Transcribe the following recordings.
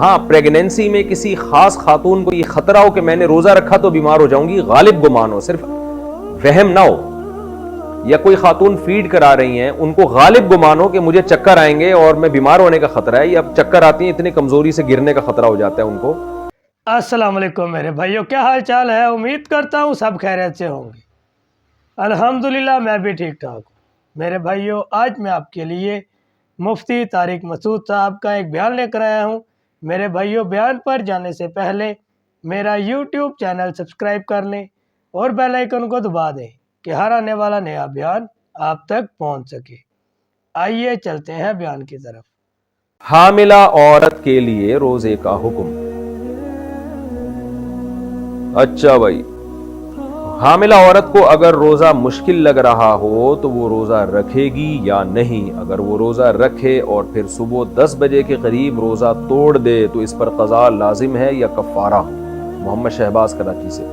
ہاں پریگنینسی میں کسی خاص خاتون کو یہ خطرہ ہو کہ میں نے روزہ رکھا تو بیمار ہو جاؤں گی، غالب گمان ہو، صرف وہم نہ ہو، یا کوئی خاتون فیڈ کرا رہی ہیں ان کو غالب گمان ہو کہ مجھے چکر آئیں گے اور میں بیمار ہونے کا خطرہ ہے، یا چکر آتی ہیں اتنی کمزوری سے گرنے کا خطرہ ہو جاتا ہے ان کو۔ السلام علیکم میرے بھائیوں، کیا حال چال ہے؟ امید کرتا ہوں سب خیریت سے ہوں گے۔ الحمدللہ میں بھی ٹھیک ٹھاک ہوں۔ میرے بھائیوں، آج میں آپ کے لیے مفتی طارق مسعود صاحب کا ایک بیان لے کر آیا ہوں۔ میرے بھائیوں، بیان پر جانے سے پہلے میرا یوٹیوب چینل سبسکرائب کر لیں اور بیل آئیکن کو دبا دیں کہ ہر آنے والا نیا بیان آپ تک پہنچ سکے۔ آئیے چلتے ہیں بیان کی طرف۔ حاملہ عورت کے لیے روزے کا حکم۔ اچھا بھائی، حاملہ عورت کو اگر روزہ مشکل لگ رہا ہو تو وہ روزہ رکھے گی یا نہیں؟ اگر وہ روزہ رکھے اور پھر صبح 10 بجے کے قریب روزہ توڑ دے تو اس پر قضا لازم ہے یا کفارہ؟ محمد شہباز کراچی سے۔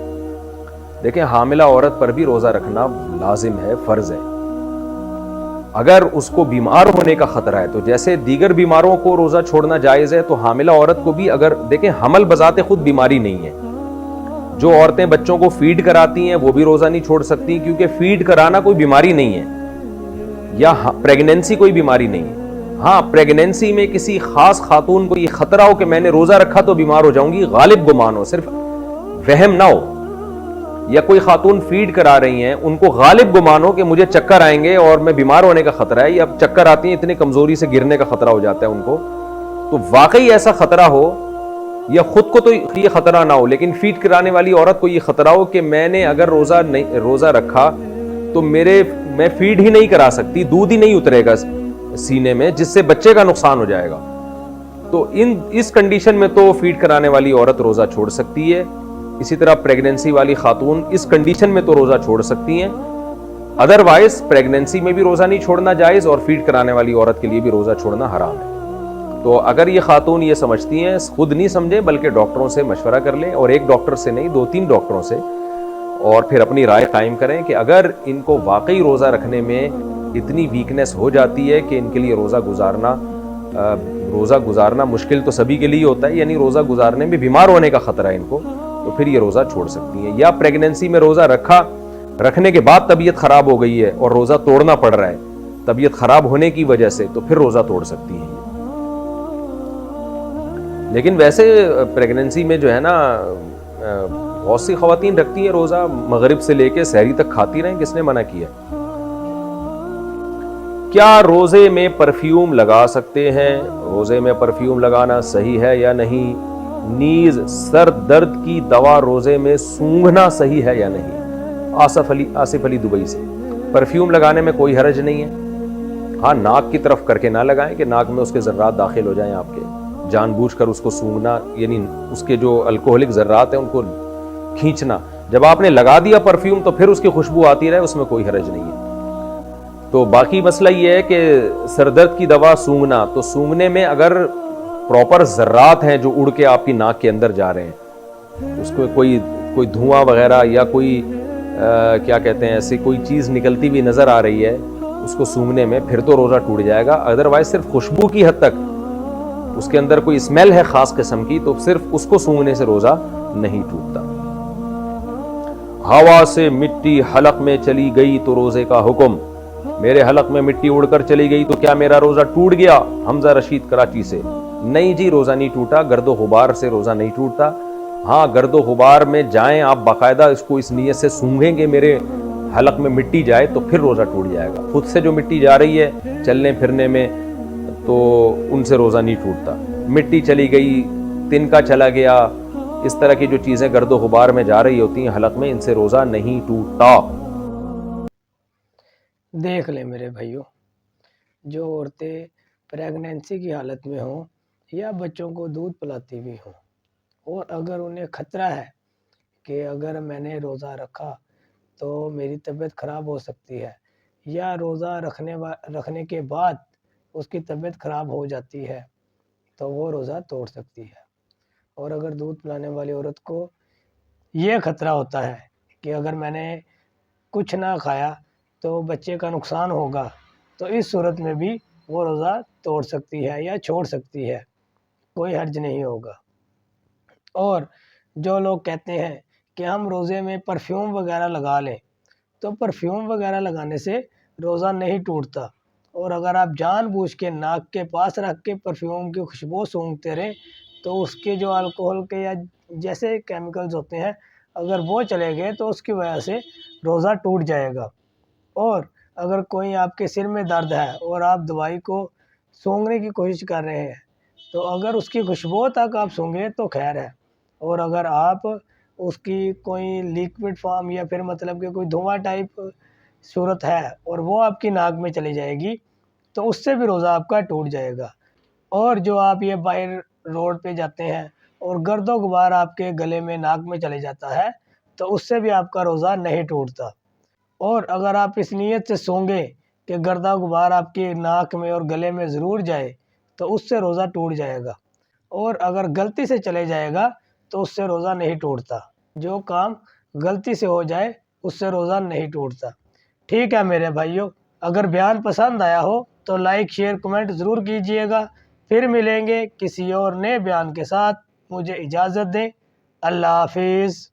دیکھیں، حاملہ عورت پر بھی روزہ رکھنا لازم ہے، فرض ہے۔ اگر اس کو بیمار ہونے کا خطرہ ہے تو جیسے دیگر بیماروں کو روزہ چھوڑنا جائز ہے، تو حاملہ عورت کو بھی، اگر دیکھیں حمل بذات خود بیماری نہیں ہے، جو عورتیں بچوں کو فیڈ کراتی ہیں وہ بھی روزہ نہیں چھوڑ سکتی، کیونکہ فیڈ کرانا کوئی بیماری نہیں ہے، یا پریگنینسی کوئی بیماری نہیں ہے۔ ہاں پریگنینسی میں کسی خاص خاتون کو یہ خطرہ ہو کہ میں نے روزہ رکھا تو بیمار ہو جاؤں گی، غالب گمان ہو، صرف وہم نہ ہو، یا کوئی خاتون فیڈ کرا رہی ہیں ان کو غالب گمان ہو کہ مجھے چکر آئیں گے اور میں بیمار ہونے کا خطرہ ہے، یا چکر آتی ہیں اتنی کمزوری سے گرنے کا خطرہ ہو جاتا ہے ان کو، تو واقعی ایسا خطرہ ہو، یا خود کو تو یہ خطرہ نہ ہو لیکن فیڈ کرانے والی عورت کو یہ خطرہ ہو کہ میں نے اگر روزہ رکھا تو میں فیڈ ہی نہیں کرا سکتی، دودھ ہی نہیں اترے گا سینے میں، جس سے بچے کا نقصان ہو جائے گا، تو اس کنڈیشن میں تو فیڈ کرانے والی عورت روزہ چھوڑ سکتی ہے۔ اسی طرح پریگنینسی والی خاتون اس کنڈیشن میں تو روزہ چھوڑ سکتی ہیں، ادروائز پریگنینسی میں بھی روزہ نہیں چھوڑنا جائز، اور فیڈ کرانے والی عورت کے لیے بھی روزہ چھوڑنا حرام ہے۔ تو اگر یہ خاتون یہ سمجھتی ہیں، خود نہیں سمجھیں بلکہ ڈاکٹروں سے مشورہ کر لیں، اور ایک ڈاکٹر سے نہیں 2-3 ڈاکٹروں سے، اور پھر اپنی رائے قائم کریں کہ اگر ان کو واقعی روزہ رکھنے میں اتنی ویکنس ہو جاتی ہے کہ ان کے لیے روزہ گزارنا مشکل تو سبھی کے لیے ہوتا ہے، یعنی روزہ گزارنے میں بیمار ہونے کا خطرہ ہے ان کو، تو پھر یہ روزہ چھوڑ سکتی ہیں۔ یا پریگنینسی میں روزہ رکھنے کے بعد طبیعت خراب ہو گئی ہے اور روزہ توڑنا پڑ رہا ہے طبیعت خراب ہونے کی وجہ سے، تو پھر روزہ توڑ سکتی ہیں۔ لیکن ویسے پریگنینسی میں جو ہے نا، بہت سی خواتین رکھتی ہیں روزہ، مغرب سے لے کے سحری تک کھاتی رہیں، کس نے منع کیا؟ کیا روزے میں پرفیوم لگا سکتے ہیں؟ روزے میں پرفیوم لگانا صحیح ہے یا نہیں؟ نیز سر درد کی دوا روزے میں سونگھنا صحیح ہے یا نہیں؟ آصف علی دبئی سے۔ پرفیوم لگانے میں کوئی حرج نہیں ہے، ہاں ناک کی طرف کر کے نہ لگائیں کہ ناک میں اس کے ذرات داخل ہو جائیں آپ کے، جان بوجھ کر اس کو سونگھنا، یعنی اس کے جو الکوہلک ذرات ہیں ان کو کھینچنا۔ جب آپ نے لگا دیا پرفیوم تو پھر اس کی خوشبو آتی رہے، اس میں کوئی حرج نہیں ہے۔ تو باقی مسئلہ یہ ہے کہ سر درد کی دوا سونگھنا، تو سونگھنے میں اگر پراپر ذرات ہیں جو اڑ کے آپ کی ناک کے اندر جا رہے ہیں، اس کو کوئی دھواں وغیرہ یا کوئی کیا کہتے ہیں ایسی کوئی چیز نکلتی ہوئی نظر آ رہی ہے اس کو سونگھنے میں، پھر تو روزہ ٹوٹ جائے گا۔ ادروائز صرف خوشبو کی حد تک، اس کے اندر کوئی اسمیل ہے خاص قسم کی، تو صرف اس کو سونگھنے سے روزہ نہیں ٹوٹتا۔ ہوا سے مٹی حلق میں چلی گئی تو روزے کا حکم۔ میرے حلق میں مٹی اڑ کر چلی گئی تو کیا میرا روزہ ٹوٹ گیا؟ حمزہ رشید کراچی سے۔ نہیں جی، روزہ نہیں ٹوٹا، گرد و غبار سے روزہ نہیں ٹوٹتا۔ ہاں گرد و غبار میں جائیں آپ باقاعدہ اس کو اس نیت سے سونگھیں گے میرے حلق میں مٹی جائے تو پھر روزہ ٹوٹ جائے گا۔ خود سے جو مٹی جا رہی ہے چلنے پھرنے میں تو ان سے روزہ نہیں ٹوٹتا۔ مٹی چلی گئی، تنکا چلا گیا، اس طرح کی جو چیزیں گرد و غبار میں جا رہی ہوتی ہیں حلق میں، ان سے روزہ نہیں ٹوٹتا۔ دیکھ لیں میرے بھائیوں، جو عورتیں پریگنینسی کی حالت میں ہوں یا بچوں کو دودھ پلاتی بھی ہوں، اور اگر انہیں خطرہ ہے کہ اگر میں نے روزہ رکھا تو میری طبیعت خراب ہو سکتی ہے، یا روزہ رکھنے کے بعد اس کی طبیعت خراب ہو جاتی ہے، تو وہ روزہ توڑ سکتی ہے۔ اور اگر دودھ پلانے والی عورت کو یہ خطرہ ہوتا ہے کہ اگر میں نے کچھ نہ کھایا تو بچے کا نقصان ہوگا، تو اس صورت میں بھی وہ روزہ توڑ سکتی ہے یا چھوڑ سکتی ہے۔ کوئی حرج نہیں ہوگا۔ اور جو لوگ کہتے ہیں کہ ہم روزے میں پرفیوم وغیرہ لگا لیں، تو پرفیوم وغیرہ لگانے سے روزہ نہیں ٹوٹتا، اور اگر آپ جان بوجھ کے ناک کے پاس رکھ کے پرفیوم کی خوشبو سونگھتے رہیں تو اس کے جو الکوہل کے یا جیسے کیمیکلز ہوتے ہیں اگر وہ چلے گئے تو اس کی وجہ سے روزہ ٹوٹ جائے گا۔ اور اگر کوئی آپ کے سر میں درد ہے اور آپ دوائی کو سونگھنے کی کوشش کر رہے ہیں تو اگر اس کی خوشبو تک آپ سونگھیں تو خیر ہے، اور اگر آپ اس کی کوئی لیکوڈ فارم یا پھر مطلب کہ کوئی دھواں ٹائپ صورت ہے اور وہ آپ کی ناک میں چلی جائے گی تو اس سے بھی روزہ آپ کا ٹوٹ جائے گا۔ اور جو آپ یہ باہر روڈ پہ جاتے ہیں اور گرد و غبار آپ کے گلے میں ناک میں چلے جاتا ہے تو اس سے بھی آپ کا روزہ نہیں ٹوٹتا۔ اور اگر آپ اس نیت سے سونگیں کہ گرد و غبار آپ کی ناک میں اور گلے میں ضرور جائے تو اس سے روزہ ٹوٹ جائے گا، اور اگر غلطی سے چلے جائے گا تو اس سے روزہ نہیں ٹوٹتا۔ جو کام غلطی سے ہو جائے اس سے روزہ نہیں ٹوٹتا۔ ٹھیک ہے میرے بھائیوں، اگر بیان پسند آیا ہو تو لائک شیئر کمنٹ ضرور کیجئے گا۔ پھر ملیں گے کسی اور نئے بیان کے ساتھ، مجھے اجازت دیں، اللہ حافظ۔